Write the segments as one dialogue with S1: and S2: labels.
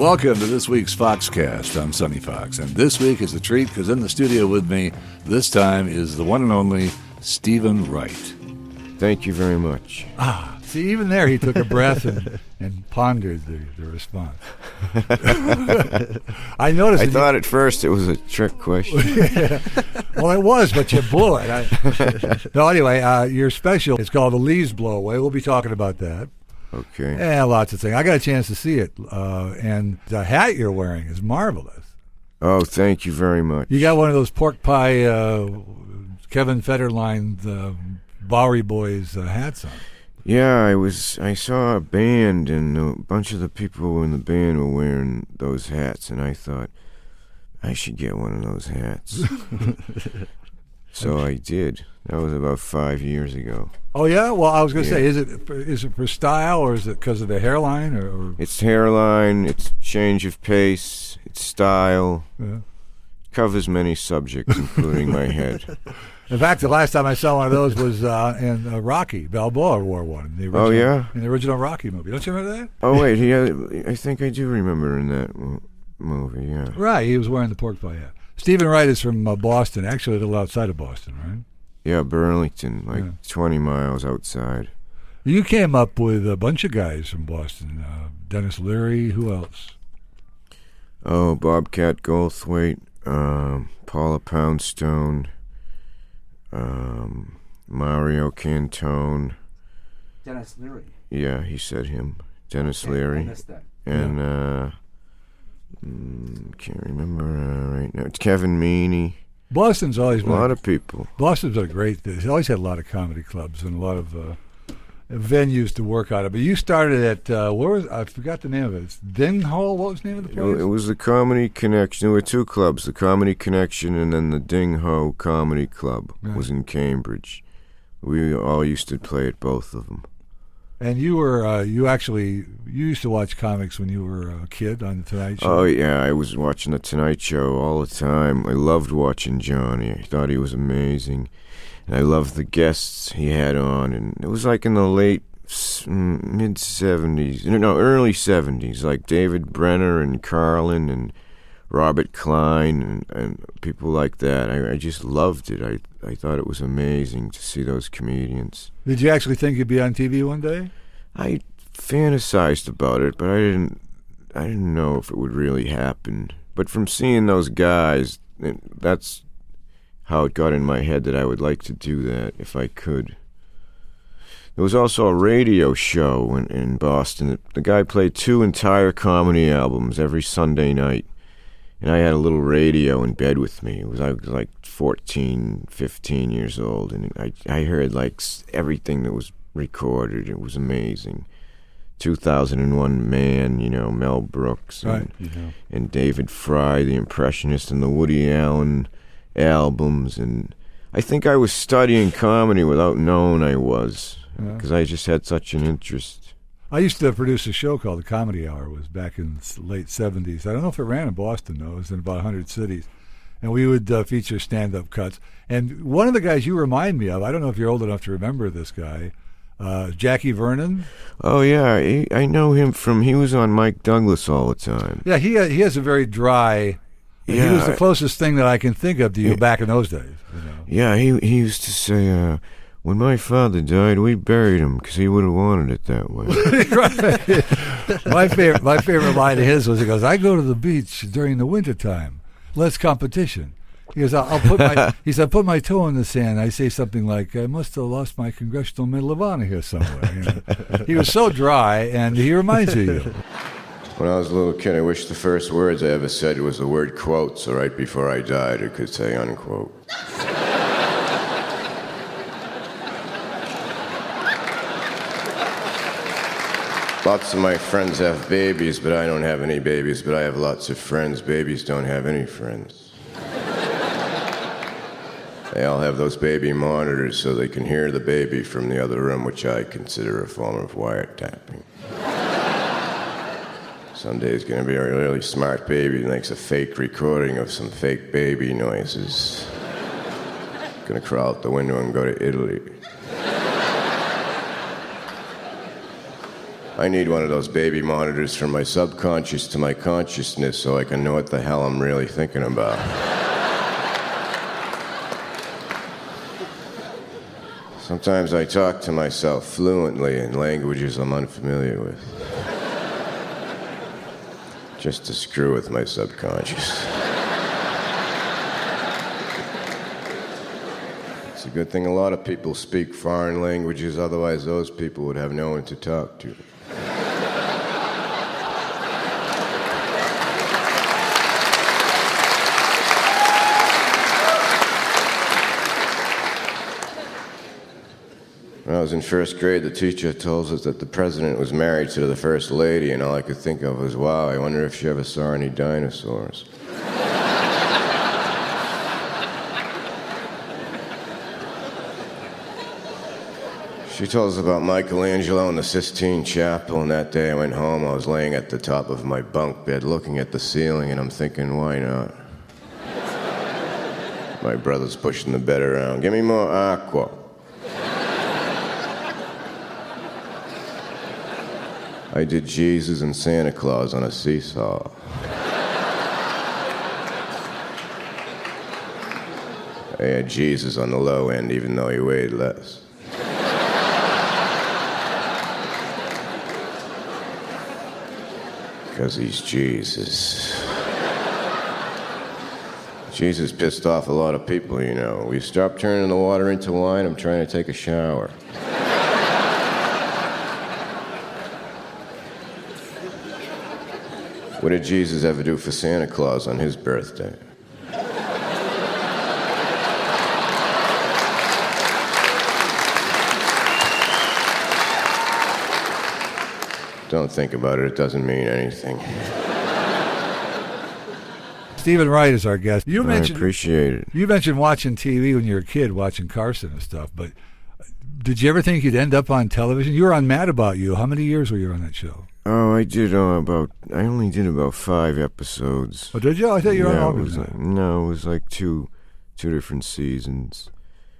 S1: Welcome to this week's Foxcast. I'm Sonny Fox, and this week is a treat because in the studio with me this time is the one and only Stephen Wright.
S2: Thank you very much.
S3: See, even there he took a breath and pondered the response. I noticed.
S2: I thought at first it was a trick question.
S3: Yeah. Well, it was, but you blew it. No, anyway, your special is called The Leaves Blow Away. We'll be talking about that.
S2: Okay.
S3: Yeah, lots of things. I got a chance to see it, and the hat you're wearing is marvelous.
S2: Oh, thank you very much.
S3: You got one of those pork pie Kevin Federline Bowery Boys hats on.
S2: Yeah, I saw a band, and a bunch of the people in the band were wearing those hats, and I thought, I should get one of those hats. So I did. That was about 5 years ago.
S3: Oh, yeah? Well, I was going to say, is it for style, or is it because of the hairline? Or?
S2: It's hairline, it's change of pace, it's style.
S3: Yeah.
S2: Covers many subjects, including my head.
S3: In fact, the last time I saw one of those was in Rocky. Balboa wore one. In the original,
S2: Oh, yeah?
S3: In the original Rocky movie. Don't you remember that?
S2: Oh, wait, I think I do remember in that movie, yeah.
S3: Right, he was wearing the pork pie hat. Stephen Wright is from Boston, actually a little outside of Boston, right?
S2: Yeah, Burlington, 20 miles outside.
S3: You came up with a bunch of guys from Boston. Dennis Leary, who else?
S2: Oh, Bobcat Goldthwait, Paula Poundstone, Mario Cantone.
S4: Dennis Leary.
S2: Yeah, he said him. Dennis
S4: Okay,
S2: Leary.
S4: I missed that.
S2: And, can't remember right now. It's Kevin Meaney.
S3: Boston's always been
S2: a lot of people.
S3: Boston's a great. It's always had a lot of comedy clubs and a lot of venues to work out of. But you started at where was I forgot the name of it? It's Ding Hole. What was the name of the place?
S2: It was the Comedy Connection. There were two clubs: the Comedy Connection and then the Ding Ho Comedy Club.
S3: Right.
S2: Was in Cambridge. We all used to play at both of them.
S3: And you were you used to watch comics when you were a kid on the Tonight Show.
S2: Oh yeah, I was watching the Tonight Show all the time. I loved watching Johnny. I thought he was amazing, and I loved the guests he had on. And it was like in the late mid '70s, no, early '70s, like David Brenner and Carlin and Robert Klein and people like that. I just loved it. I thought it was amazing to see those comedians.
S3: Did you actually think you'd be on TV one day?
S2: I fantasized about it, but I didn't know if it would really happen. But from seeing those guys, that's how it got in my head that I would like to do that if I could. There was also a radio show in Boston. The guy played 2 entire comedy albums every Sunday night. And I had a little radio in bed with me. I was like 14, 15 years old, and I heard like everything that was recorded. It was amazing. 2001 Man, Mel Brooks, and David Fry, the Impressionist, and the Woody Allen albums. And I think I was studying comedy without knowing I was, because I just had such an interest.
S3: I used to produce a show called The Comedy Hour. It was back in the late 70s. I don't know if it ran in Boston, though. It was in about 100 cities. And we would feature stand-up cuts. And one of the guys you remind me of, I don't know if you're old enough to remember this guy, Jackie Vernon.
S2: Oh, yeah. I know him he was on Mike Douglas all the time.
S3: Yeah, he has a very dry...
S2: Yeah,
S3: he was the closest thing that I can think of to you back in those days.
S2: Yeah, he used to say... when my father died, we buried him because he would have wanted it that way.
S3: Right. My favorite line of his was, he goes, I go to the beach during the wintertime. Less competition. He goes, I'll put my toe in the sand. I say something like, I must have lost my Congressional Medal of Honor here somewhere. He was so dry, and he reminds me of you.
S2: When I was a little kid, I wish the first words I ever said was the word quote, so right before I died, I could say unquote. Lots of my friends have babies, but I don't have any babies, but I have lots of friends. Babies don't have any friends. They all have those baby monitors so they can hear the baby from the other room, which I consider a form of wiretapping. Someday's gonna be a really smart baby that makes a fake recording of some fake baby noises. Gonna crawl out the window and go to Italy. I need one of those baby monitors from my subconscious to my consciousness so I can know what the hell I'm really thinking about. Sometimes I talk to myself fluently in languages I'm unfamiliar with. Just to screw with my subconscious. It's a good thing a lot of people speak foreign languages, otherwise those people would have no one to talk to. When I was in first grade, the teacher told us that the president was married to the first lady, and all I could think of was, wow, I wonder if she ever saw any dinosaurs. She told us about Michelangelo and the Sistine Chapel, and that day I went home, I was laying at the top of my bunk bed looking at the ceiling, and I'm thinking, why not? My brother's pushing the bed around. Give me more aqua. I did Jesus and Santa Claus on a seesaw. I had Jesus on the low end, even though he weighed less. Because he's Jesus. Jesus pissed off a lot of people, you know. Will you stop turning the water into wine? I'm trying to take a shower. What did Jesus ever do for Santa Claus on his birthday? Don't think about it, it doesn't mean anything.
S3: Stephen Wright is our guest.
S2: I appreciate it.
S3: You mentioned watching TV when you were a kid, watching Carson and stuff, but did you ever think you'd end up on television? You were on Mad About You. How many years were you on that show?
S2: Oh, I only did about 5 episodes.
S3: Oh, did you? I thought you were on longer than that.
S2: No, it was like two different seasons.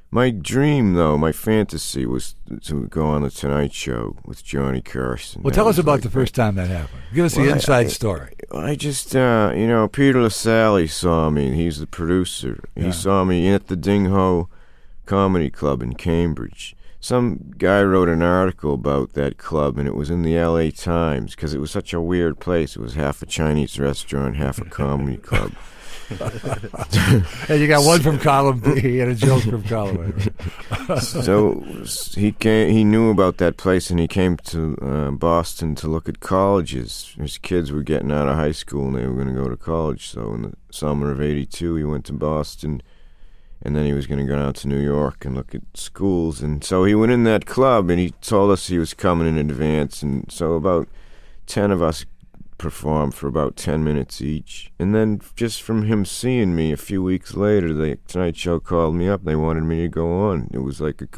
S2: My dream, though, my fantasy was to go on The Tonight Show with Johnny Carson.
S3: Well, tell us about the first time that happened. Give us the inside story.
S2: I just, Peter LaSalle saw me. He's the producer.
S3: Yeah.
S2: He saw me at the Ding Ho Comedy Club in Cambridge. Some guy wrote an article about that club, and it was in the L.A. Times, because it was such a weird place. It was half a Chinese restaurant, half a comedy club.
S3: And you got one from column B and a joke from column A.
S2: So he knew about that place, and he came to Boston to look at colleges. His kids were getting out of high school, and they were going to go to college. So in the summer of '82, he went to Boston, and then he was going to go down to New York and look at schools. And so he went in that club, and he told us he was coming in advance. And so about 10 of us performed for about 10 minutes each. And then just from him seeing me a few weeks later, the Tonight Show called me up. They wanted me to go on. It was like it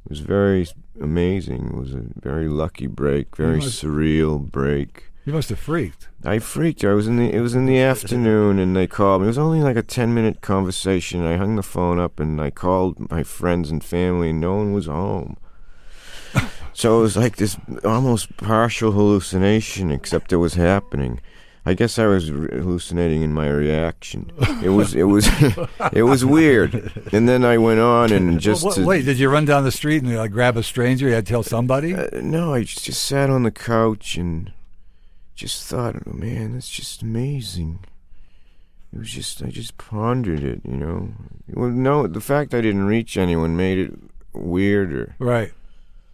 S2: was very amazing. It was a very lucky break, very surreal break.
S3: You must have freaked.
S2: I freaked. It was in the afternoon, and they called me. It was only like a 10-minute conversation. I hung the phone up, and I called my friends and family, and no one was home. So it was like this almost partial hallucination, except it was happening. I guess I was hallucinating in my reaction. It was it was weird. And then I went on and just
S3: wait. Did you run down the street and grab a stranger? You had to tell somebody?
S2: No, I just sat on the couch and just thought, oh, man, that's just amazing. It was just, I just pondered it, you know. Well, no, the fact I didn't reach anyone made it weirder.
S3: Right.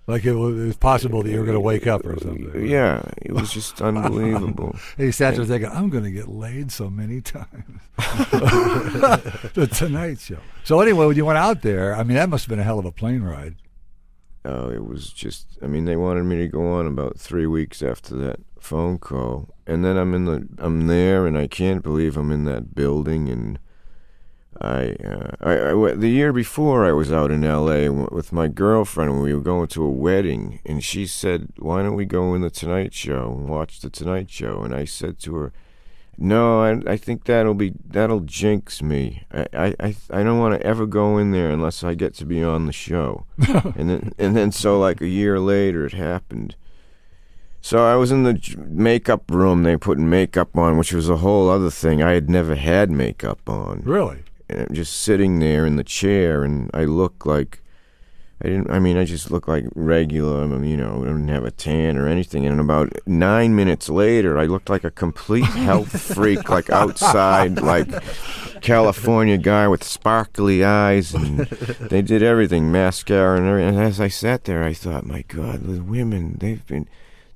S3: Like it was possible that you were going to wake up or something.
S2: Yeah, it was just unbelievable.
S3: He sat there thinking, I'm going to get laid so many times. The Tonight Show. So anyway, when you went out there, I mean, that must have been a hell of a plane ride.
S2: Oh, it was just, I mean, they wanted me to go on about 3 weeks after that phone call. And then I'm there, and I can't believe I'm in that building, and the year before I was out in L.A. with my girlfriend, and we were going to a wedding, and she said, why don't we go in the Tonight Show and watch the Tonight Show? And I said to her, no, I think that'll jinx me. I don't want to ever go in there unless I get to be on the show. and then so like a year later it happened. So I was in the makeup room. They put makeup on, which was a whole other thing. I had never had makeup on.
S3: Really?
S2: And I'm just sitting there in the chair, and I look like I just look like regular. I didn't have a tan or anything. And about 9 minutes later, I looked like a complete health freak, like outside, like California guy with sparkly eyes, and they did everything, mascara and everything. And as I sat there, I thought, my God, the women, they've been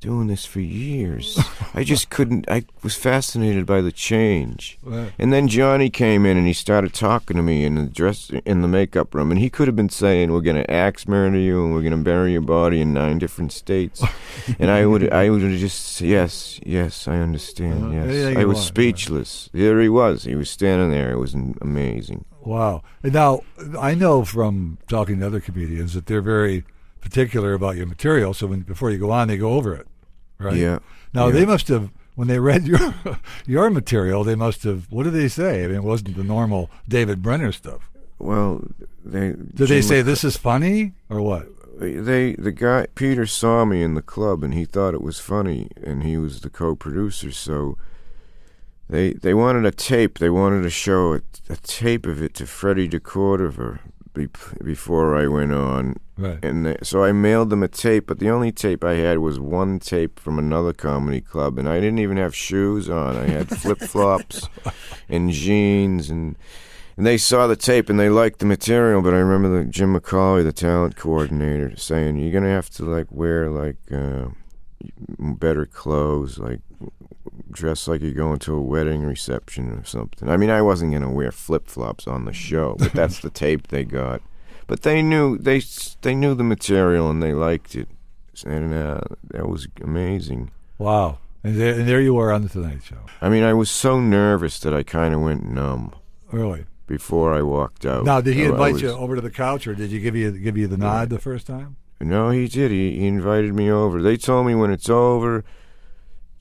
S2: doing this for years. I just couldn't. I was fascinated by the change.
S3: Right.
S2: And then Johnny came in and he started talking to me in the makeup room, and he could have been saying, "We're going to axe murder you, and we're going to bury your body in 9 different states." And I would have just yes, I understand. Yes, I was speechless. Right. There he was. He was standing there. It was amazing.
S3: Wow. And now I know from talking to other comedians that they're very particular about your material, so before you go on, they go over it, right?
S2: Yeah.
S3: Now, they must have, when they read your material, they must have, what did they say? I mean, it wasn't the normal David Brenner stuff.
S2: Well,
S3: did they say this is funny, or what?
S2: The guy, Peter, saw me in the club, and he thought it was funny, and he was the co-producer, so they wanted a tape. They wanted to show a tape of it to Freddie DeCordova before I went on.
S3: Right.
S2: And so I mailed them a tape, but the only tape I had was one tape from another comedy club, and I didn't even have shoes on. I had flip-flops and jeans, and they saw the tape, and they liked the material, but I remember Jim McCauley, the talent coordinator, saying, "You're going to have to, wear, better clothes, dress like you're going to a wedding reception or something." I mean, I wasn't going to wear flip-flops on the show, but that's the tape they got. But they knew the material, and they liked it, and that was amazing.
S3: Wow. And there you were on The Tonight Show.
S2: I mean, I was so nervous that I kind of went numb.
S3: Really?
S2: Before I walked out.
S3: Now, did he invite you over to the couch, or did he give you the nod the first time?
S2: No, he did. He invited me over. They told me when it's over,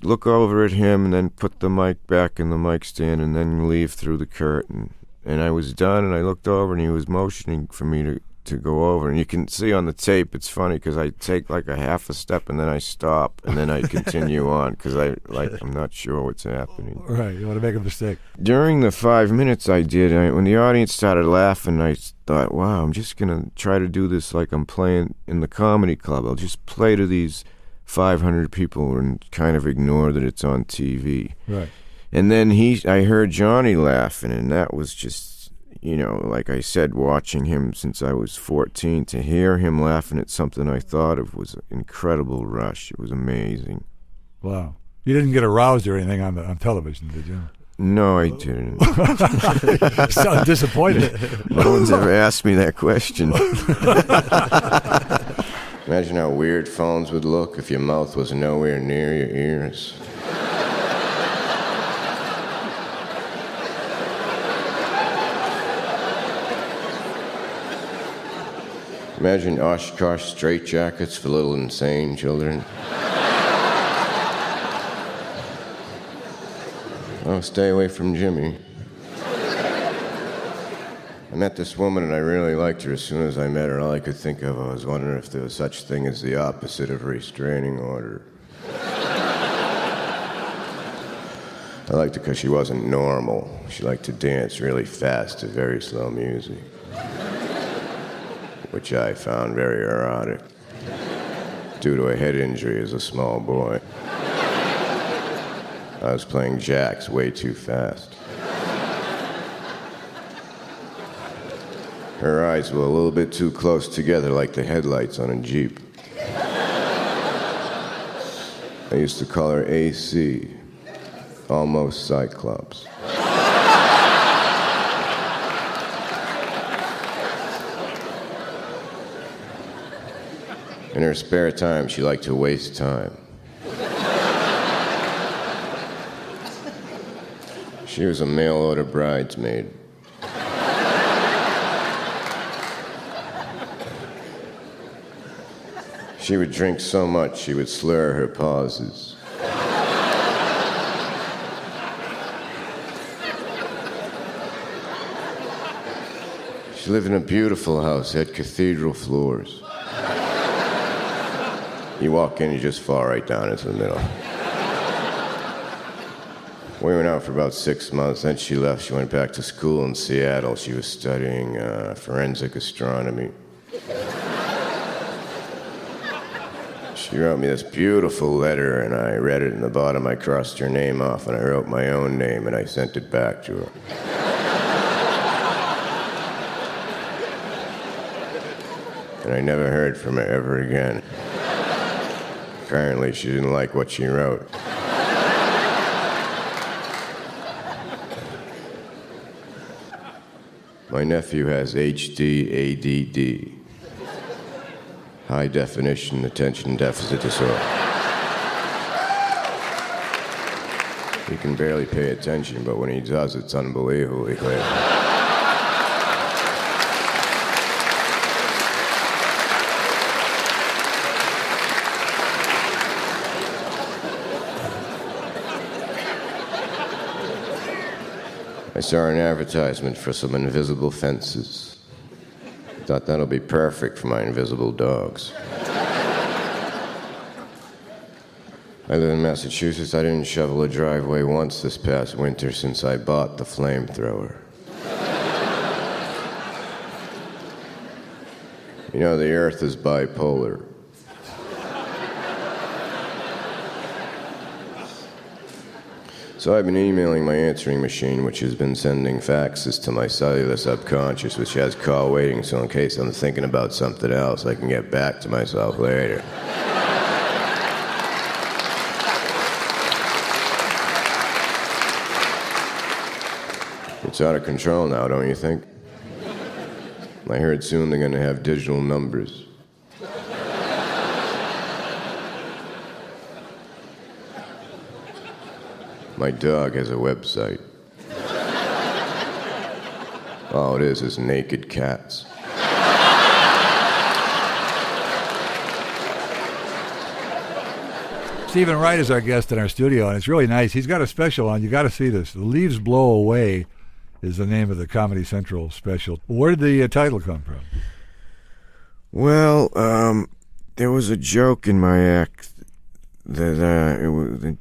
S2: look over at him and then put the mic back in the mic stand and then leave through the curtain. And I was done, and I looked over, and he was motioning for me to go over. And you can see on the tape, it's funny, because I take a half a step, and then I stop, and then I continue on, because I'm not sure what's happening.
S3: Right, you want to make a mistake.
S2: During the 5 minutes I did, when the audience started laughing, I thought, wow, I'm just going to try to do this like I'm playing in the comedy club. I'll just play to these 500 people and kind of ignore that it's on TV.
S3: Right.
S2: And then I heard Johnny laughing, and that was just, like I said, watching him since I was 14, to hear him laughing at something I thought of was an incredible rush. It was amazing.
S3: Wow. You didn't get aroused or anything on television, did you?
S2: No, I didn't.
S3: So disappointed.
S2: No one's ever asked me that question. Imagine how weird phones would look if your mouth was nowhere near your ears. Imagine Oshkosh straitjackets for little insane children. Oh, stay away from Jimmy. I met this woman, and I really liked her. As soon as I met her, all I could think of, I was wondering if there was such thing as the opposite of a restraining order. I liked her because she wasn't normal. She liked to dance really fast to very slow music, which I found very erotic, due to a head injury as a small boy. I was playing jacks way too fast. Her eyes were a little bit too close together, like the headlights on a Jeep. I used to call her AC, almost Cyclops. In her spare time, she liked to waste time. She was a mail-order bridesmaid. She would drink so much she would slur her pauses. She lived in a beautiful house, had cathedral floors. You walk in, you just fall right down into the middle. We went out for about 6 months. Then she left. She went back to school in Seattle. She was studying forensic astronomy. She wrote me this beautiful letter, and I read it. In the bottom, I crossed her name off, and I wrote my own name, and I sent it back to her. And I never heard from her ever again. Apparently, she didn't like what she wrote. My nephew has HD ADD, high definition attention deficit disorder. He can barely pay attention, but when he does, it's unbelievably clear. I saw an advertisement for some invisible fences. Thought that'll be perfect for my invisible dogs. I live in Massachusetts. I didn't shovel a driveway once this past winter since I bought the flamethrower. You know, the earth is bipolar. So I've been emailing my answering machine, which has been sending faxes to my cellular subconscious, which has call waiting, so in case I'm thinking about something else, I can get back to myself later. It's out of control now, don't you think? I heard soon they're going to have digital numbers. My dog has a website. All it is naked cats.
S3: Stephen Wright is our guest in our studio, and it's really nice. He's got a special on. You got to see this. The Leaves Blow Away is the name of the Comedy Central special. Where did the title come from?
S2: Well, there was a joke in my act that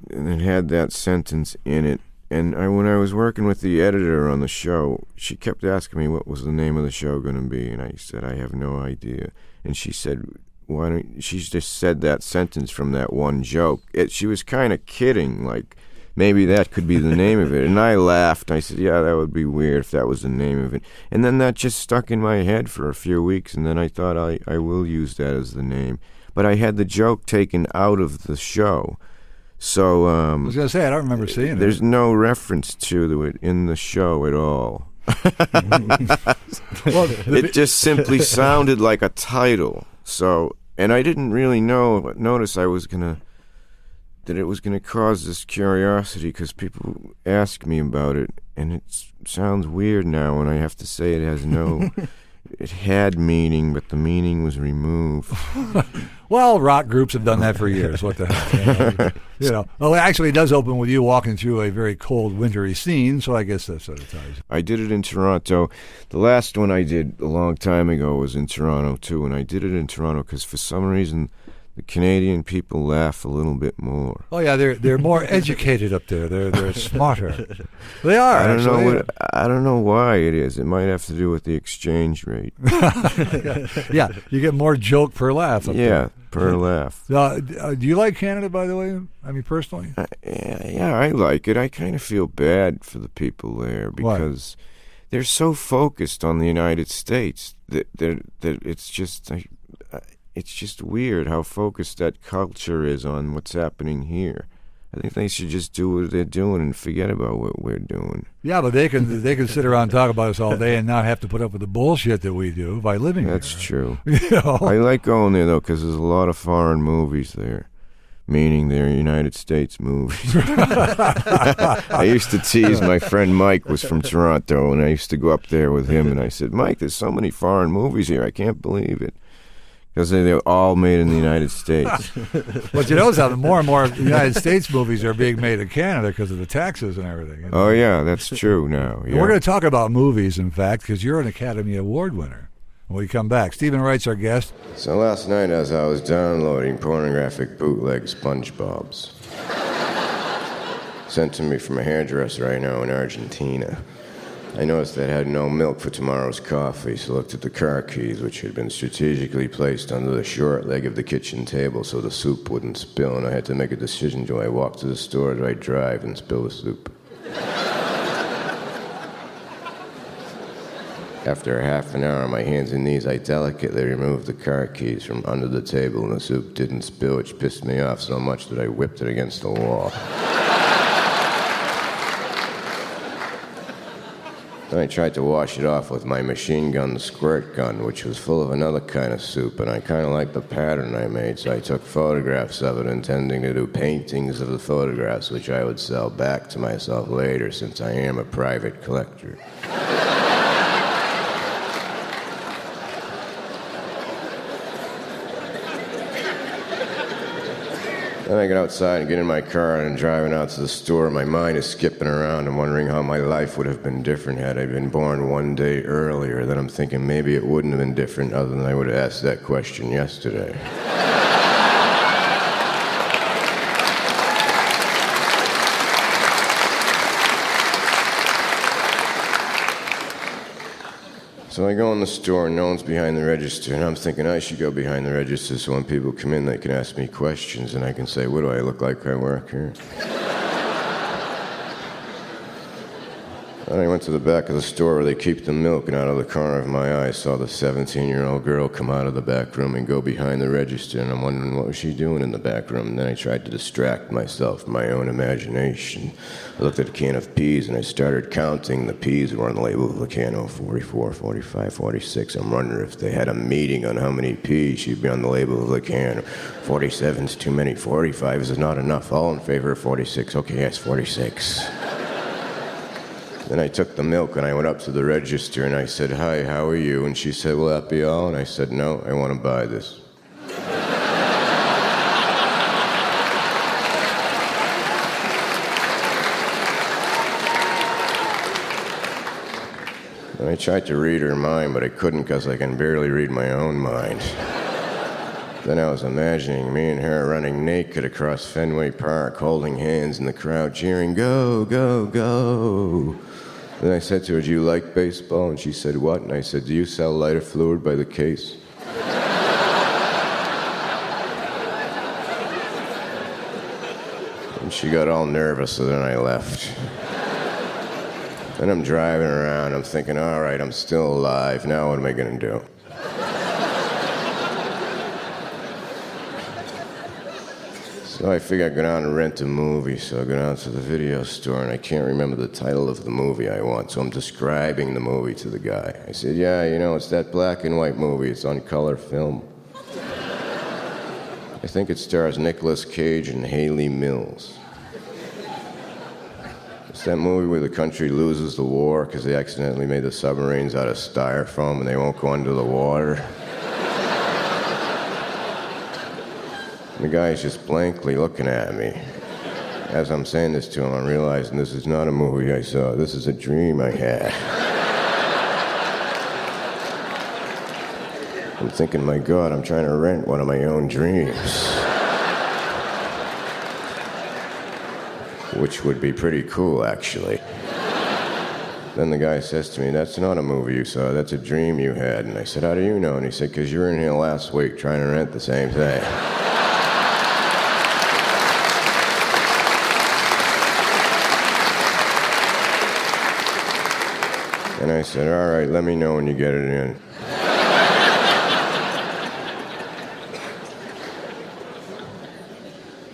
S2: it had that sentence in it, and when I was working with the editor on the show, she kept asking me what was the name of the show going to be, and I said I have no idea, and she said, "Why don't?" She just said that sentence from that one joke. She was kind of kidding, like maybe that could be the name of it, and I laughed. I said, "Yeah, that would be weird if that was the name of it," and then that just stuck in my head for a few weeks, and then I thought I will use that as the name. But I had the joke taken out of the show. So
S3: I was going to say, I don't remember seeing it.
S2: There's no reference to it in the show at all.
S3: Well,
S2: it just simply sounded like a title. So, and I didn't really notice that it was gonna cause this curiosity, because people ask me about it, and it sounds weird now when I have to say it has no. It had meaning, but the meaning was removed.
S3: Well, rock groups have done that for years. What the hell? You know. Well, actually, it does open with you walking through a very cold, wintry scene, so I guess that sort of ties.
S2: I did it in Toronto. The last one I did a long time ago was in Toronto, too, and I did it in Toronto because for some reason the Canadian people laugh a little bit more.
S3: Oh yeah, they're more educated up there. They're smarter. They are.
S2: I don't know why it is. It might have to do with the exchange rate.
S3: Yeah, you get more joke per laugh. Up there.
S2: Per laugh.
S3: Do you like Canada, by the way? I mean, personally.
S2: Yeah, I like it. I kind of feel bad for the people there because they're so focused on the United States that it's just. It's just weird how focused that culture is on what's happening here. I think they should just do what they're doing and forget about what we're doing.
S3: Yeah, but they can sit around and talk about us all day and not have to put up with the bullshit that we do by living there.
S2: That's true.
S3: You know?
S2: I like going there, though, because there's a lot of foreign movies there, meaning they're United States movies. I used to tease my friend Mike was from Toronto, and I used to go up there with him, and I said, "Mike, there's so many foreign movies here, I can't believe it." Because they're all made in the United States.
S3: But you notice how more and more United States movies are being made in Canada because of the taxes and everything. You know?
S2: Oh, yeah, that's true now. Yeah.
S3: We're going to talk about movies, in fact, because you're an Academy Award winner when we come back. Stephen Wright's our guest.
S2: So last night as I was downloading pornographic bootleg SpongeBob's, sent to me from a hairdresser I know in Argentina, I noticed they had no milk for tomorrow's coffee, so looked at the car keys, which had been strategically placed under the short leg of the kitchen table so the soup wouldn't spill, and I had to make a decision. Do I walk to the store, or do I drive and spill the soup? After half an hour on my hands and knees, I delicately removed the car keys from under the table, and the soup didn't spill, which pissed me off so much that I whipped it against the wall. Then I tried to wash it off with my machine gun squirt gun, which was full of another kind of soup, and I kind of liked the pattern I made, so I took photographs of it, intending to do paintings of the photographs, which I would sell back to myself later, since I am a private collector. Then I get outside and get in my car and I'm driving out to the store. My mind is skipping around and wondering how my life would have been different had I been born one day earlier. Then I'm thinking maybe it wouldn't have been different other than I would have asked that question yesterday. So I go in the store and no one's behind the register, and I'm thinking I should go behind the register so when people come in they can ask me questions and I can say, what do I look like I work here? Then I went to the back of the store where they keep the milk, and out of the corner of my eye I saw the 17-year-old girl come out of the back room and go behind the register, and I'm wondering what was she doing in the back room. And then I tried to distract myself from my own imagination. I looked at a can of peas and I started counting the peas that were on the label of the can. Oh, 44, 45, 46. I'm wondering if they had a meeting on how many peas should be on the label of the can. 47's too many, 45 is not enough. All in favor of 46. Okay, yes, 46. Then I took the milk and I went up to the register and I said, hi, how are you? And she said, will that be all? And I said, no, I want to buy this. And I tried to read her mind, but I couldn't because I can barely read my own mind. Then I was imagining me and her running naked across Fenway Park, holding hands in the crowd, cheering, go, go, go. Then I said to her, do you like baseball? And she said, what? And I said, do you sell lighter fluid by the case? And she got all nervous, so then I left. Then I'm driving around, I'm thinking, all right, I'm still alive, now what am I gonna do? So I figured I'd go down and rent a movie, so I go down to the video store, and I can't remember the title of the movie I want, so I'm describing the movie to the guy. I said, yeah, you know, it's that black and white movie, it's on color film. I think it stars Nicolas Cage and Haley Mills. It's that movie where the country loses the war because they accidentally made the submarines out of styrofoam and they won't go under the water. The guy's just blankly looking at me. As I'm saying this to him, I'm realizing this is not a movie I saw. This is a dream I had. I'm thinking, my God, I'm trying to rent one of my own dreams. Which would be pretty cool, actually. Then the guy says to me, that's not a movie you saw, that's a dream you had. And I said, how do you know? And he said, because you were in here last week trying to rent the same thing. And I said, all right, let me know when you get it in.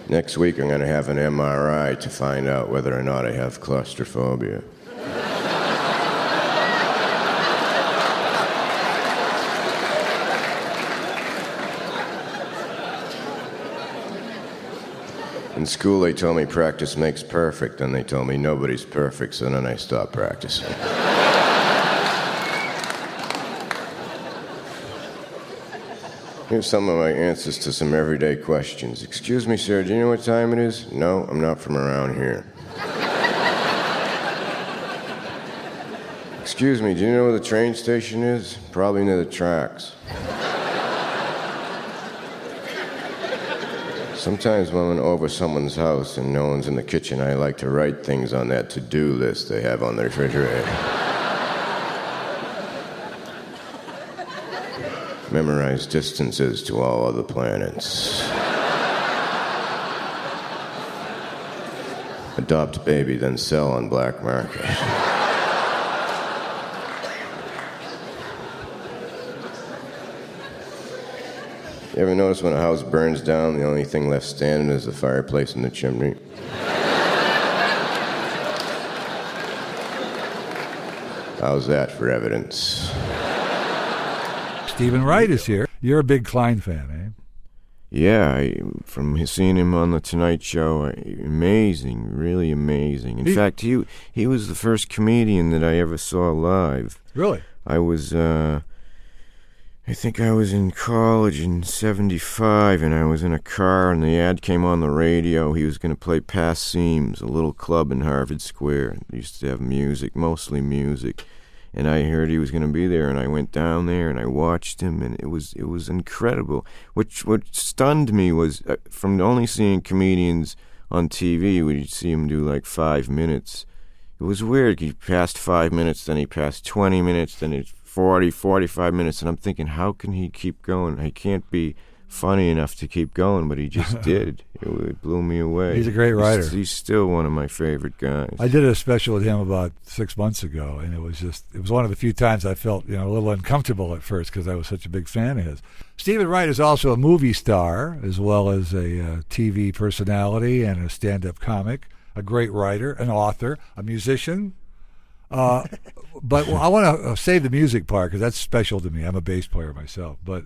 S2: Next week, I'm going to have an MRI to find out whether or not I have claustrophobia. In school, they told me practice makes perfect, and they told me nobody's perfect, so then I stopped practicing. Here's some of my answers to some everyday questions. Excuse me, sir, do you know what time it is? No, I'm not from around here. Excuse me, do you know where the train station is? Probably near the tracks. Sometimes when I'm over someone's house and no one's in the kitchen, I like to write things on that to-do list they have on the refrigerator. Memorize distances to all other planets. Adopt baby, then sell on black market. You ever notice when a house burns down, the only thing left standing is the fireplace in the chimney? How's that for evidence?
S3: Stephen Wright is here. You're a big Klein fan, eh?
S2: Yeah, from seeing him on The Tonight Show, amazing, really amazing. In fact, he was the first comedian that I ever saw live.
S3: Really?
S2: I think I was in college in 75, and I was in a car, and the ad came on the radio. He was going to play Pass Seams, a little club in Harvard Square. They used to have music, mostly music. And I heard he was going to be there, and I went down there, and I watched him, and it was incredible. What stunned me was, from only seeing comedians on TV, where you'd see him do like 5 minutes, it was weird. He passed 5 minutes, then he passed 20 minutes, then it's 40, 45 minutes, and I'm thinking, how can he keep going? He can't be funny enough to keep going, but he just did. It blew me away.
S3: He's a great writer.
S2: He's still one of my favorite guys.
S3: I did a special with him about 6 months ago, and it was one of the few times I felt a little uncomfortable at first because I was such a big fan of his. Stephen Wright is also a movie star as well as a TV personality and a stand-up comic, a great writer, an author, a musician. But I want to save the music part because that's special to me. I'm a bass player myself. But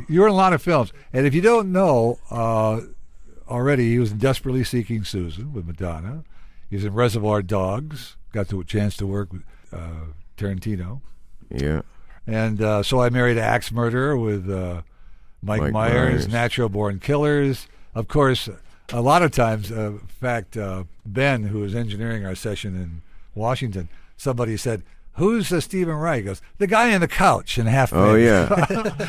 S3: you're in a lot of films. And if you don't know already, he was in Desperately Seeking Susan with Madonna. He was in Reservoir Dogs. Got a chance to work with Tarantino.
S2: Yeah.
S3: And So I Married an Axe Murderer with Mike Myers, Natural Born Killers. Of course, a lot of times, in fact, Ben, who was engineering our session in Washington, somebody said, "Who's Stephen Wright?" He goes, "The guy on the couch in Half Baked."
S2: Oh, yeah.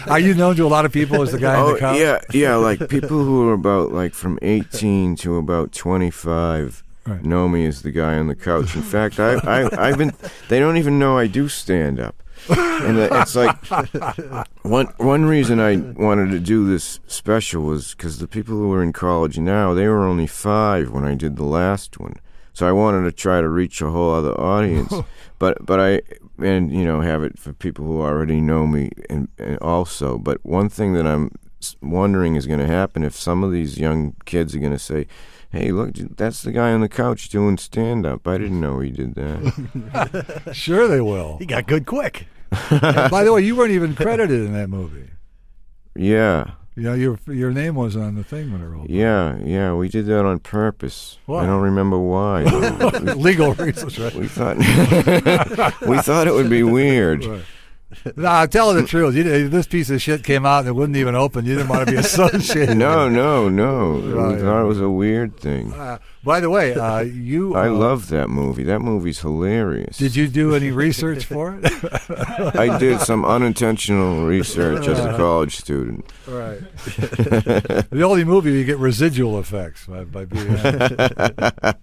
S3: Are you known to a lot of people as the guy on the couch?
S2: Yeah, like people who are about like from 18 to about 25 know me as the guy on the couch. In fact, I've been. They don't even know I do stand up. And it's like one reason I wanted to do this special was because the people who are in college now, they were only 5 when I did the last one. So I wanted to try to reach a whole other audience, but I have it for people who already know me and also. But one thing that I'm wondering is going to happen if some of these young kids are going to say, "Hey, look, that's the guy on the couch doing stand-up. I didn't know he did that."
S3: Sure they will.
S4: He got good quick.
S3: By the way, you weren't even credited in that movie.
S2: Yeah.
S3: Your name wasn't on the thing when it rolled.
S2: Yeah, we did that on purpose.
S3: Why?
S2: I don't remember why.
S3: Legal reasons, right?
S2: We thought it would be weird.
S3: Right. No, tell the truth. This piece of shit came out and it wouldn't even open. You didn't want to be associated.
S2: No.
S3: Right,
S2: We thought it was a weird thing.
S3: By the way, you...
S2: I love that movie. That movie's hilarious.
S3: Did you do any research for it?
S2: I did some unintentional research as a college student.
S3: Right. The only movie you get residual effects by being... But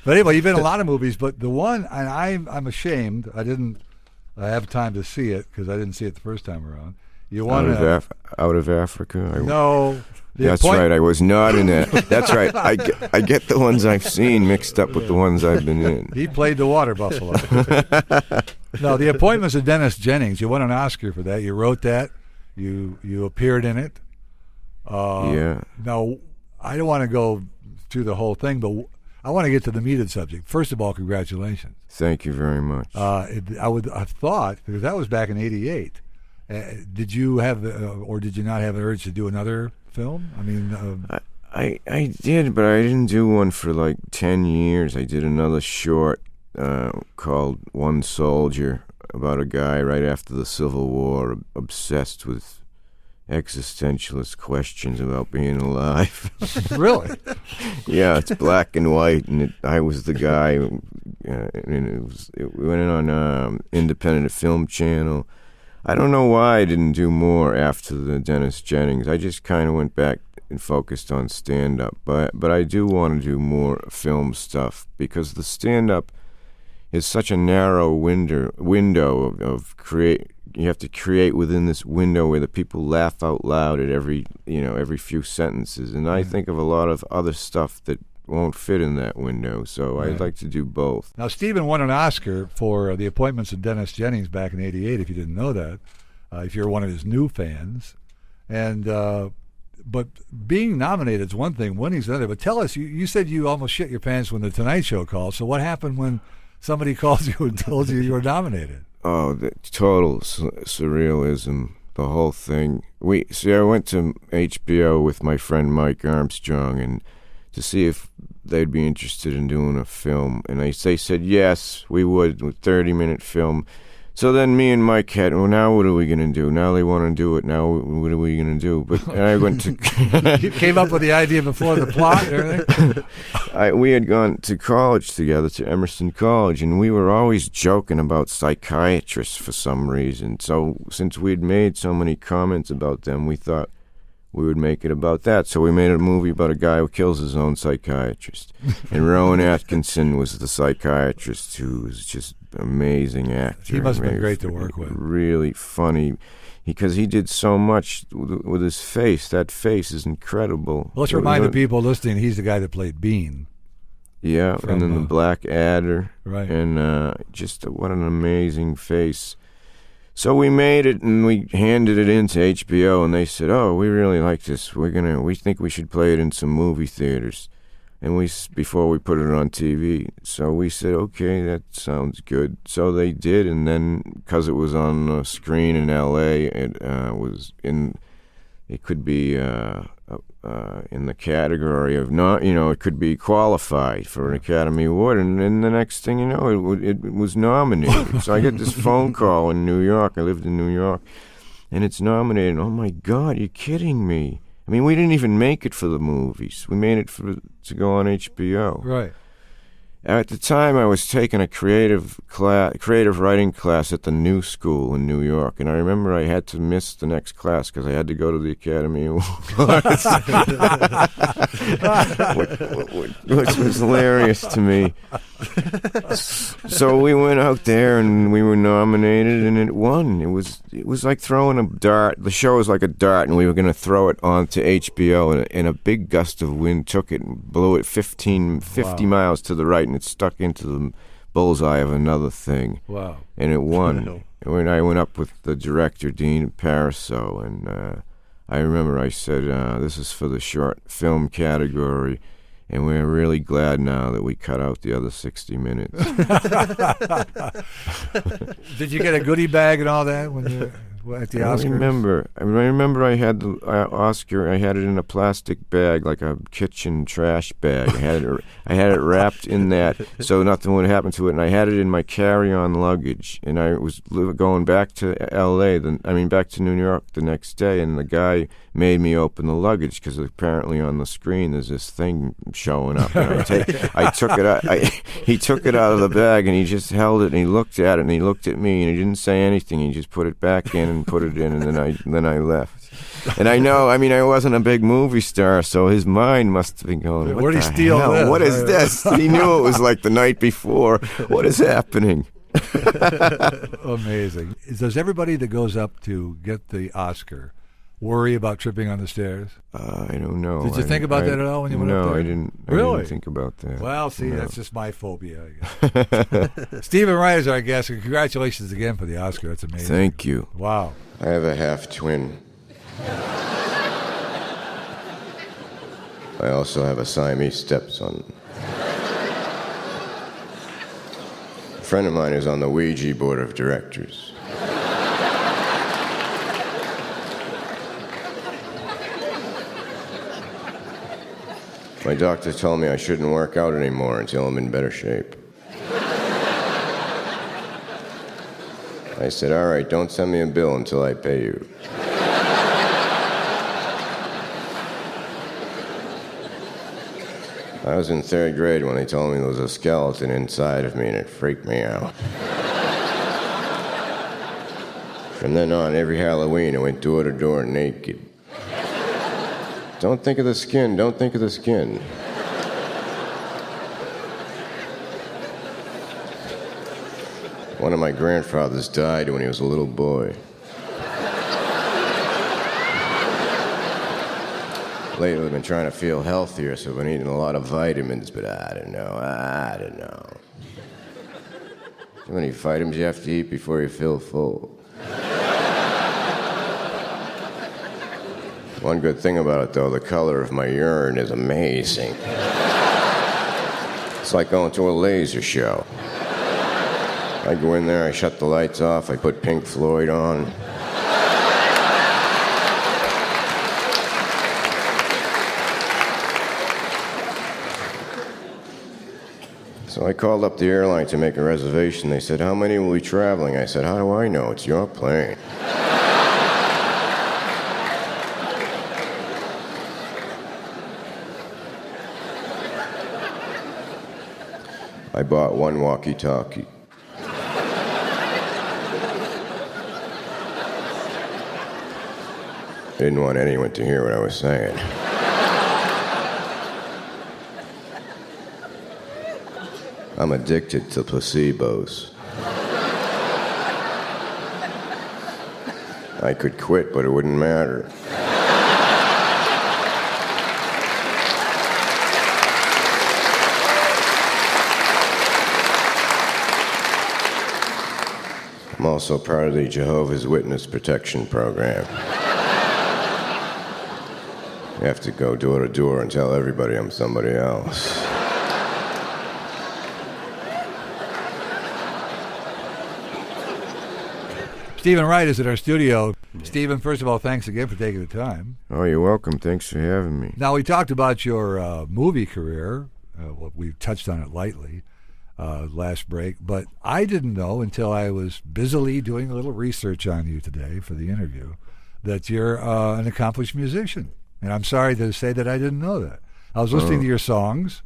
S3: anyway, you've been in a lot of movies, but the one, and I'm ashamed, I have time to see it because I didn't see it the first time around. You want
S2: Out of Africa?
S3: No.
S2: That's right. I was not in that. That's right. I get the ones I've seen mixed up with the ones I've been in.
S3: He played the water buffalo. No, The Appointments of Dennis Jennings. You won an Oscar for that. You wrote that. You appeared in it.
S2: Yeah.
S3: Now, I don't want to go through the whole thing, but I want to get to the meated subject. First of all, congratulations.
S2: Thank you very much.
S3: I would have thought, because that was back in '88. Did you have, or did you not have an urge to do another film? I mean,
S2: I did, but I didn't do one for like 10 years. I did another short called One Soldier about a guy right after the Civil War obsessed with existentialist questions about being alive.
S3: Really?
S2: Yeah, it's black and white, and I was the guy, and it went on Independent Film Channel. I don't know why I didn't do more after the Dennis Jennings. I just kind of went back and focused on stand-up. But I do want to do more film stuff because the stand-up is such a narrow window of create. You have to create within this window where the people laugh out loud at every few sentences. And I think of a lot of other stuff that won't fit in that window. So I'd like to do both.
S3: Now, Stephen won an Oscar for The Appointments of Dennis Jennings back in '88, if you didn't know that, if you're one of his new fans. And but being nominated is one thing, winning's another. But tell us, you said you almost shit your pants when The Tonight Show called. So what happened when somebody called you and told you were nominated?
S2: Oh, the total surrealism, the whole thing. I went to HBO with my friend Mike Armstrong and to see if they'd be interested in doing a film. And they said, yes, we would, with 30-minute film. So then me and Mike had, well, now what are we going to do? Now they want to do it. Now what are we going to do? But I went to...
S3: You came up with the idea before the plot and everything?
S2: We had gone to college together, to Emerson College, and we were always joking about psychiatrists for some reason. So since we'd made so many comments about them, we thought we would make it about that. So we made a movie about a guy who kills his own psychiatrist. And Rowan Atkinson was the psychiatrist, who was just amazing actor.
S3: He must have been great to work with.
S2: Really funny, because he did so much with his face. That face is incredible.
S3: Let's remind the people listening, he's the guy that played Bean.
S2: Yeah, and then the Black Adder.
S3: Right.
S2: And just what an amazing face. So we made it, and we handed it in to HBO, and they said, "Oh, we really like this. We think we should play it in some movie theaters." And before we put it on TV. So we said, okay, that sounds good. So they did, and then because it was on a screen in L.A., it could be in the category of not, it could be qualified for an Academy Award. And then the next thing you know, it was nominated. So I get this phone call in New York. I lived in New York, and it's nominated. Oh my God, you're kidding me. I mean, we didn't even make it for the movies. We made it to go on HBO.
S3: Right.
S2: At the time, I was taking a creative writing class at the New School in New York, and I remember I had to miss the next class because I had to go to the Academy Awards, which was hilarious to me. So we went out there and we were nominated, and it won. It was like throwing a dart. The show was like a dart, and we were going to throw it onto HBO, and a big gust of wind took it and blew it 50 miles to the right, and it stuck into the bullseye of another thing.
S3: Wow. And
S2: it won. When I went up with the director, Dean Pariseau, and I remember I said, this is for the short film category, and we're really glad now that we cut out the other 60 minutes.
S3: Did you get a goodie bag and all that when you were at the Oscars?
S2: I remember I had the Oscar. I had it in a plastic bag, like a kitchen trash bag. I had it wrapped in that so nothing would happen to it, and I had it in my carry-on luggage. And I was going back to back to New York the next day, and the guy made me open the luggage because apparently on the screen there's this thing showing up. And I took it out. He took it out of the bag, and he just held it, and he looked at it, and he looked at me, and he didn't say anything. He just put it back in and put it in, and then I left. And I wasn't a big movie star, so his mind must have been going,
S3: where'd he steal this?
S2: What is this? He knew it was like the night before. What is happening?
S3: Amazing. Does everybody that goes up to get the Oscar worry about tripping on the stairs?
S2: I don't know.
S3: Did you think about that at all when you went up there?
S2: No, I didn't.
S3: Really?
S2: I didn't think about that.
S3: Well, see, that's just my phobia, I guess. Stephen Wright is our guest, and congratulations again for the Oscar. That's amazing.
S2: Thank you.
S3: Wow.
S2: I have a half-twin. I also have a Siamese stepson. A friend of mine is on the Ouija board of directors. My doctor told me I shouldn't work out anymore until I'm in better shape. I said, all right, don't send me a bill until I pay you. I was in 3rd grade when they told me there was a skeleton inside of me, and it freaked me out. From then on, every Halloween, I went door to door naked. Don't think of the skin, don't think of the skin. One of my grandfathers died when he was a little boy. Lately, I've been trying to feel healthier, so I've been eating a lot of vitamins, but I don't know. How many vitamins you have to eat before you feel full? One good thing about it, though, the color of my urine is amazing. It's like going to a laser show. I go in there, I shut the lights off, I put Pink Floyd on. So I called up the airline to make a reservation. They said, "How many will be traveling?" I said, "How do I know? It's your plane." I bought one walkie-talkie. Didn't want anyone to hear what I was saying. I'm addicted to placebos. I could quit, but it wouldn't matter. I'm also part of the Jehovah's Witness Protection Program. You have to go door to door and tell everybody I'm somebody else.
S3: Stephen Wright is at our studio. Stephen, first of all, thanks again for taking the time.
S2: Oh, you're welcome. Thanks for having me.
S3: Now, we talked about your movie career. Well, we touched on it lightly last break, but I didn't know until I was busily doing a little research on you today for the interview that you're an accomplished musician. And I'm sorry to say that I didn't know that. I was listening to your songs.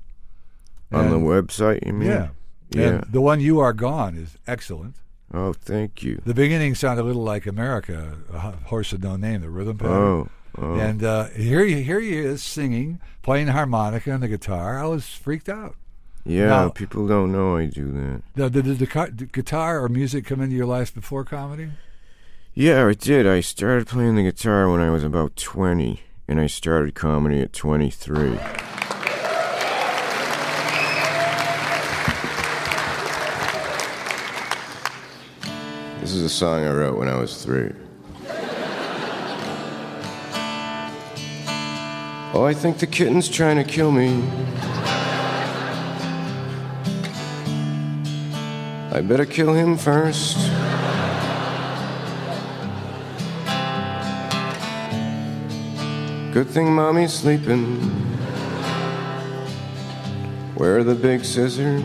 S2: On the website, you mean?
S3: Yeah.
S2: Yeah.
S3: And the one "You Are Gone" is excellent.
S2: Oh, thank you.
S3: The beginning sounded a little like America, a horse with no name, the rhythm pattern.
S2: Oh.
S3: And here he is singing, playing the harmonica and the guitar. I was freaked out.
S2: Yeah,
S3: Now,
S2: people don't know I do that.
S3: Did the guitar or music come into your life before comedy?
S2: Yeah, it did. I started playing the guitar when I was about 20, and I started comedy at 23. This is a song I wrote when I was 3. Oh, I think the kitten's trying to kill me. I better kill him first. Good thing Mommy's sleeping. Where are the big scissors?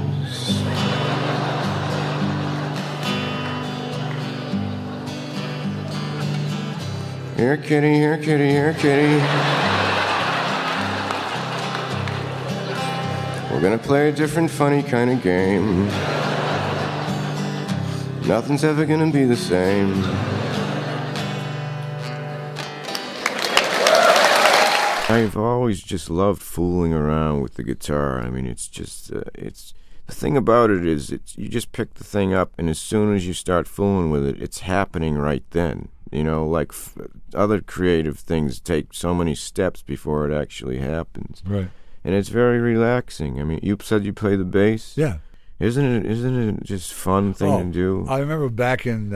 S2: Here, kitty, here, kitty, here, kitty. We're gonna play a different, funny kind of game. Nothing's ever gonna be the same. I've always just loved fooling around with the guitar. I mean, it's just, it's the thing about it is, you just pick the thing up, and as soon as you start fooling with it, it's happening right then. You know, like other creative things take so many steps before it actually happens.
S3: Right.
S2: And it's very relaxing. I mean, you said you play the bass?
S3: Yeah.
S2: Isn't it just fun thing to do?
S3: I remember back in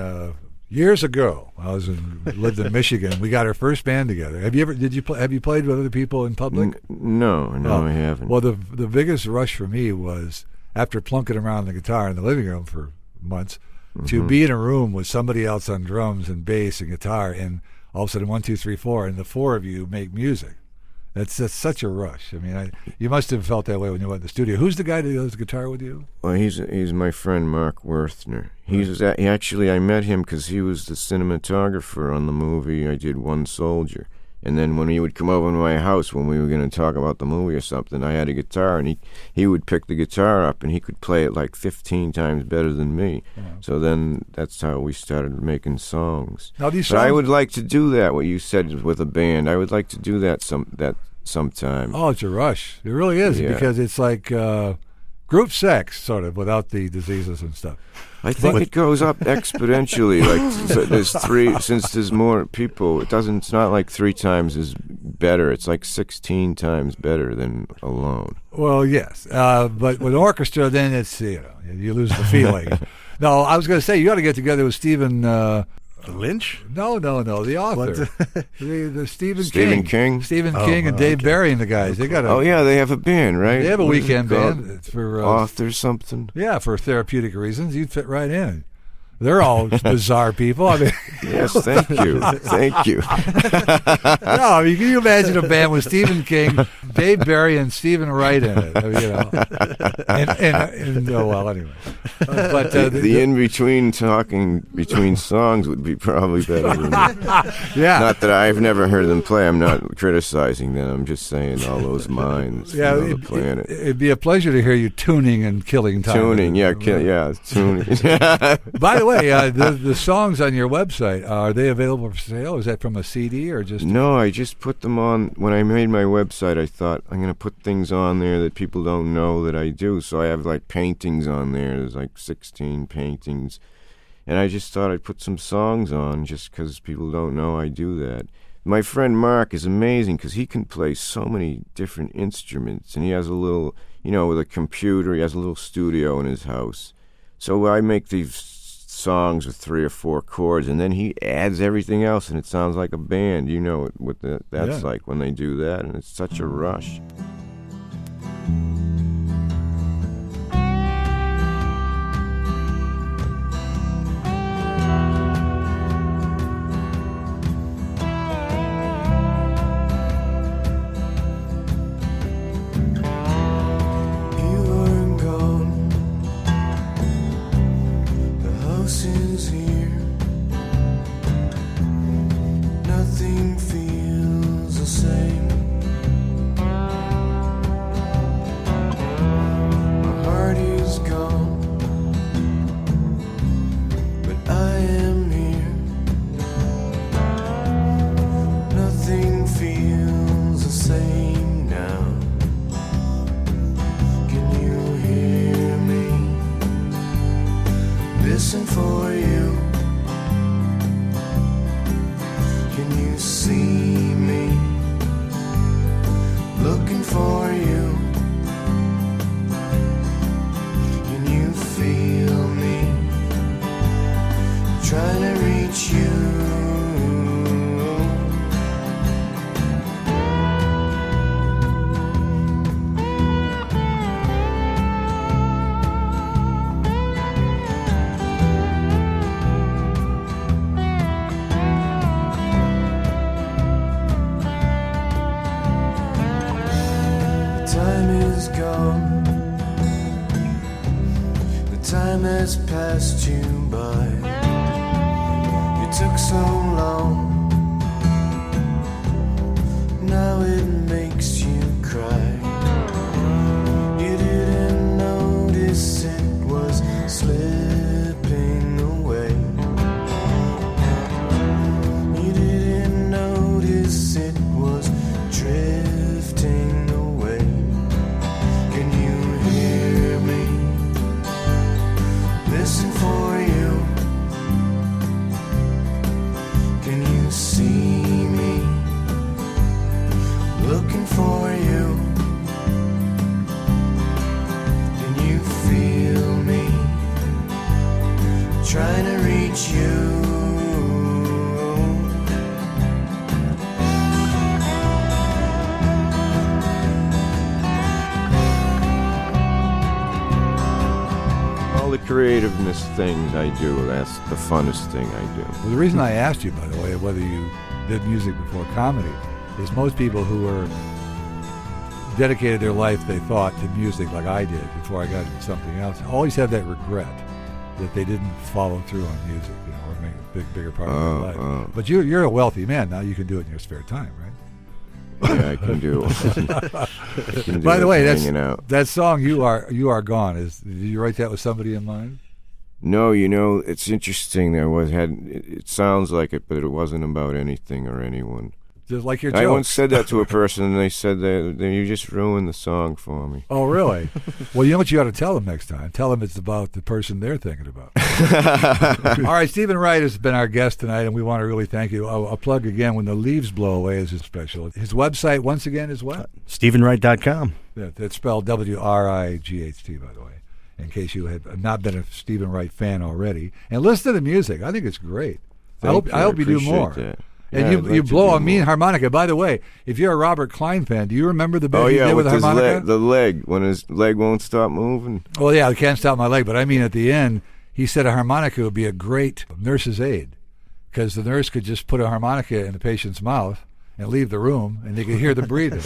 S3: years ago, lived in Michigan. We got our first band together. Have you played with other people in public?
S2: No, I haven't.
S3: Well, the biggest rush for me was after plunking around the guitar in the living room for months, to be in a room with somebody else on drums and bass and guitar, and all of a sudden 1, 2, 3, 4, and the four of you make music. That's such a rush. I mean, you must have felt that way when you went to the studio. Who's the guy that does the guitar with you?
S2: Well, he's my friend Mark Werthner. Actually, I met him because he was the cinematographer on the movie I did, One Soldier. And then when he would come over to my house when we were going to talk about the movie or something, I had a guitar, and he would pick the guitar up, and he could play it like 15 times better than me.
S3: Yeah.
S2: So then that's how we started making songs.
S3: Now these
S2: But
S3: songs,
S2: I would like to do that, what you said with a band. I would like to do that sometime.
S3: oh, it's a rush. It really is,
S2: Yeah.
S3: because it's like group sex, sort of, without the diseases and stuff.
S2: I think it goes up exponentially. Like so there's since there's more people. It's not like 3 times is better. It's like 16 times better than alone.
S3: Well, yes, but with orchestra, then it's you lose the feeling. No, I was going to say you got to get together with Stephen.
S5: Lynch?
S3: No, the author, the Stephen
S2: King?
S3: Stephen King and Dave Barry and the guys. They got
S2: Oh yeah, they have a band, right?
S3: They have a
S2: What is it
S3: weekend
S2: called?
S3: band. It's for
S2: Author something.
S3: yeah, for therapeutic reasons. You'd fit right in. They're all bizarre people. I mean,
S2: Yes, thank you. Thank you.
S3: no, I mean, can you imagine a band with Stephen King, Dave Barry, and Stephen Wright in it? I mean, well, anyway. But
S2: The in-between talking between songs would be probably better than
S3: yeah,
S2: Not that I've never heard them play. I'm not criticizing them. I'm just saying all those minds
S3: yeah,
S2: from another planet.
S3: it'd be a pleasure to hear you tuning and killing time.
S2: Tuning, tuning.
S3: By the way, the songs on your website, are they available for sale? Is that from a CD or just?
S2: No, I just put them on. When I made my website, I thought I'm going to put things on there that people don't know that I do. So I have like paintings on there. There's like 16 paintings. And I just thought I'd put some songs on just because people don't know I do that. My friend Mark is amazing because he can play so many different instruments. And he has a little, with a computer, he has a little studio in his house. So I make these songs with 3 or 4 chords, and then he adds everything else, and it sounds like a band. You know what that's like when they do that, and it's such a rush.
S6: Passed you by. You took so long. Now it makes you cry. You didn't notice it was slipping away. You didn't notice it was drifting away. Can you hear me? Listen for you. Can you see me? Looking for you. Can you feel me? Trying to reach you.
S2: The creativeness things I do, that's the funnest thing I do.
S3: Well, the reason I asked you, by the way, whether you did music before comedy, is most people who were dedicated their life, they thought, to music like I did before I got into something else, always have that regret. that they didn't follow through on music, or make a bigger part of their life. But you're a wealthy man now. You can do it in your spare time, right?
S2: Yeah, I can do it.
S3: By the way,
S2: hanging out.
S3: that song "You Are Gone" did you write that with somebody in mind?
S2: No, it's interesting. It sounds like it, but it wasn't about anything or anyone.
S3: Just like your
S2: I
S3: jokes.
S2: once said that to a person, and they said that you just ruined the song for me.
S3: Oh, really? Well, you know what you ought to tell them next time? Tell them it's about the person they're thinking about. All right, Stephen Wright has been our guest tonight, and we want to really thank you. I'll plug again, When the Leaves Blow Away is his special. His website, once again, is what?
S5: StephenWright.com.
S3: Yeah, it's spelled WRIGHT, by the way, in case you had not been a Stephen Wright fan already. And listen to the music. I think it's great. I hope you do more.
S2: That.
S3: And
S2: yeah,
S3: you blow a mean harmonica. By the way, if you're a Robert Klein fan, do you remember the bit he did with the harmonica?
S2: The leg, when his leg won't stop moving.
S3: Well, yeah, I can't stop my leg. But I mean, at the end, he said a harmonica would be a great nurse's aid because the nurse could just put a harmonica in the patient's mouth and leave the room, and they could hear them breathing.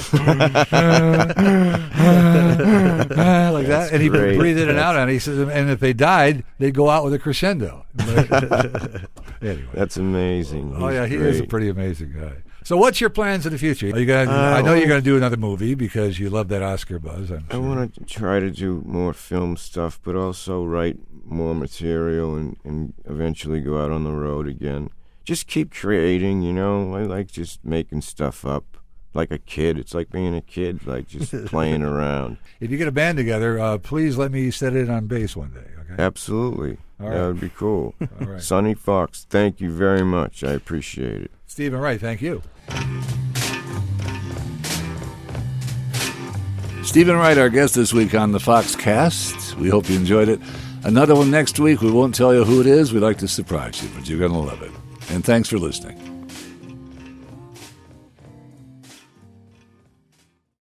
S3: Like that. And he would breathe in and out. And he says, and if they died, they'd go out with a crescendo. Anyway.
S2: That's amazing.
S3: Oh, yeah, he is a pretty amazing guy. So what's your plans in the future? Are you gonna, I know you're going to do another movie because you love that Oscar buzz. I'm sure.
S2: I want to try to do more film stuff, but also write more material and eventually go out on the road again. Just keep creating, I like just making stuff up like a kid. It's like being a kid, like just playing around.
S3: If you get a band together, please let me set in on bass one day, okay?
S2: Absolutely.
S3: All right.
S2: That would be cool.
S3: All right.
S2: Sonny Fox, thank you very much. I appreciate it.
S3: Stephen Wright, thank you.
S1: Stephen Wright, our guest this week on the Foxcast. We hope you enjoyed it. Another one next week. We won't tell you who it is. We'd like to surprise you, but you're going to love it. And thanks for listening.